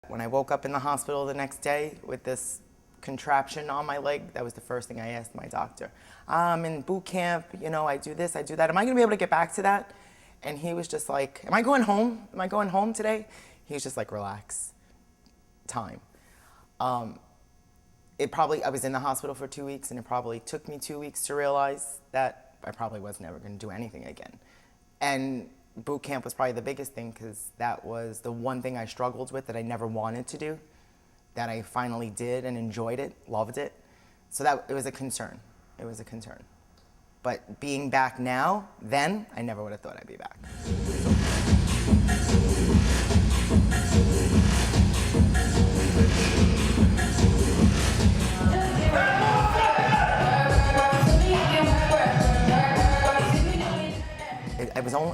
When I woke up in the hospital the next day with this contraption on my leg, that was the first thing I asked my doctor. I'm in boot camp, you know, I do this, I do that. Am I gonna be able to get back to that? And he was just like, am I going home? Am I going home today? He was just like, relax, time. I was in the hospital for 2 weeks, and it probably took me 2 weeks to realize that I probably was never gonna do anything again. And boot camp was probably the biggest thing, because that was the one thing I struggled with that I never wanted to do, that I finally did and enjoyed it, loved it. So it was a concern. It was a concern. But being back now, then, I never would have thought I'd be back.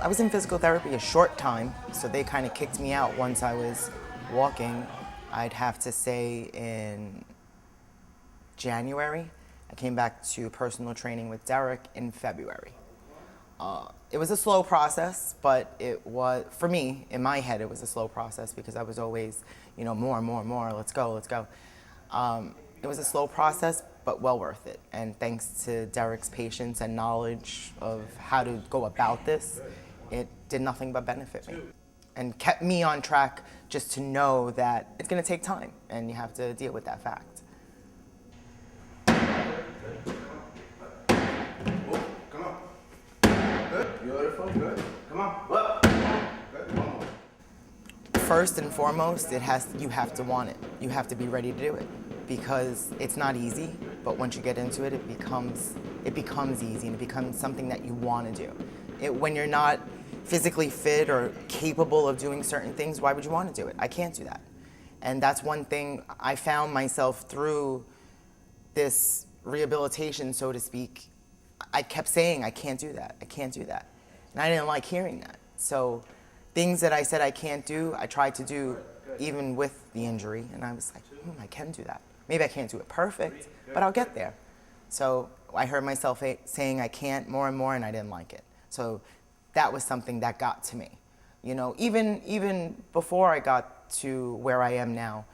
I was in physical therapy a short time, so they kind of kicked me out once I was walking. I'd have to say in January. I came back to personal training with Derek in February. It was a slow process, but it was, for me, in my head, it was a slow process because I was always, you know, more, let's go. It was a slow process, but well worth it. And thanks to Derek's patience and knowledge of how to go about this, it did nothing but benefit me and kept me on track, just to know that it's gonna take time and you have to deal with that fact. Beautiful, good. Come on, up. Good, one more. First and foremost, you have to want it. You have to be ready to do it, because it's not easy, but once you get into it, it becomes easy, and it becomes something that you want to do. When you're not physically fit or capable of doing certain things, why would you want to do it? I can't do that. And that's one thing I found myself through this rehabilitation, so to speak. I kept saying, I can't do that, I can't do that. And I didn't like hearing that. So things that I said I can't do, I tried to do even with the injury. And I was like, I can do that. Maybe I can't do it perfect, but I'll get there. So I heard myself saying I can't more and more, and I didn't like it. So that was something that got to me. You know, even before I got to where I am now,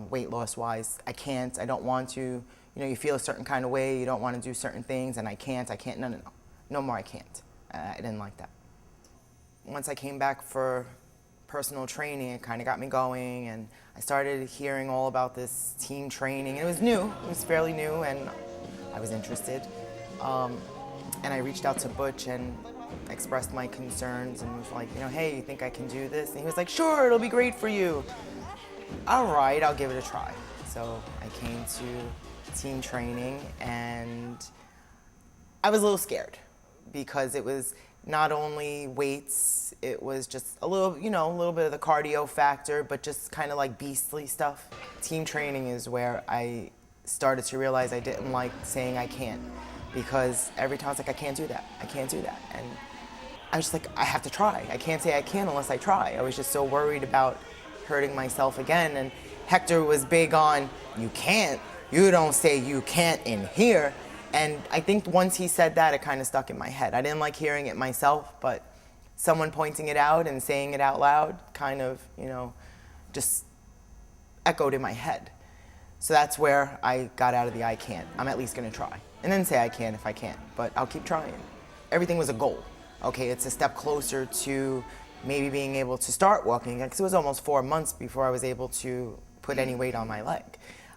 weight loss wise, I can't, I don't want to. You know, you feel a certain kind of way, you don't want to do certain things, and I can't, no more I can't. I didn't like that. Once I came back for personal training, it kind of got me going, and I started hearing all about this team training. It was new, it was fairly new, and I was interested. And I reached out to Butch and expressed my concerns and was like, you know, hey, you think I can do this? And he was like, sure, it'll be great for you. All right, I'll give it a try. So I came to team training, and I was a little scared because it was not only weights, it was just a little, you know, a little bit of the cardio factor, but just kind of like beastly stuff. Team training is where I started to realize I didn't like saying I can't, because every time I was like, I can't do that, I can't do that. And I was just like, I have to try. I can't say I can unless I try. I was just so worried about hurting myself again. And Hector was big on, you can't. You don't say you can't in here. And I think once he said that, it kind of stuck in my head. I didn't like hearing it myself, but someone pointing it out and saying it out loud kind of, you know, just echoed in my head. So that's where I got out of the I can't. I'm at least gonna try. And then say I can if I can't, but I'll keep trying. Everything was a goal. Okay, it's a step closer to maybe being able to start walking again, because it was almost 4 months before I was able to put any weight on my leg.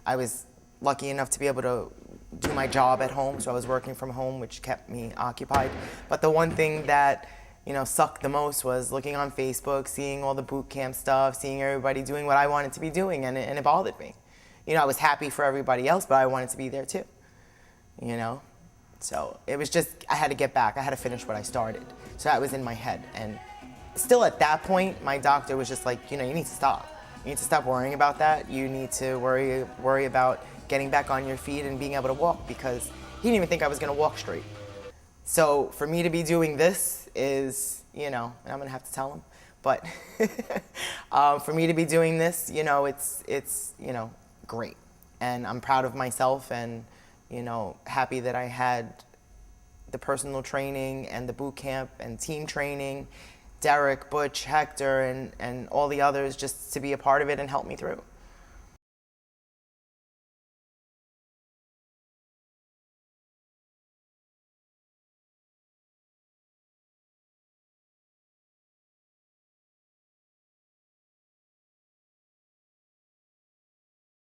I was lucky enough to be able to do my job at home, so I was working from home, which kept me occupied. But the one thing that, you know, sucked the most was looking on Facebook, seeing all the boot camp stuff, seeing everybody doing what I wanted to be doing, and it bothered me. You know, I was happy for everybody else, but I wanted to be there too, you know? So it was just, I had to get back. I had to finish what I started. So that was in my head. And still at that point, my doctor was just like, you know, you need to stop. You need to stop worrying about that. You need to worry about getting back on your feet and being able to walk, because he didn't even think I was gonna walk straight. So for me to be doing this is, you know, and I'm gonna have to tell him, but for me to be doing this, you know, it's, you know, great. And I'm proud of myself, and, you know, happy that I had the personal training and the boot camp and team training Derek, Butch, Hector, and all the others just to be a part of it and help me through.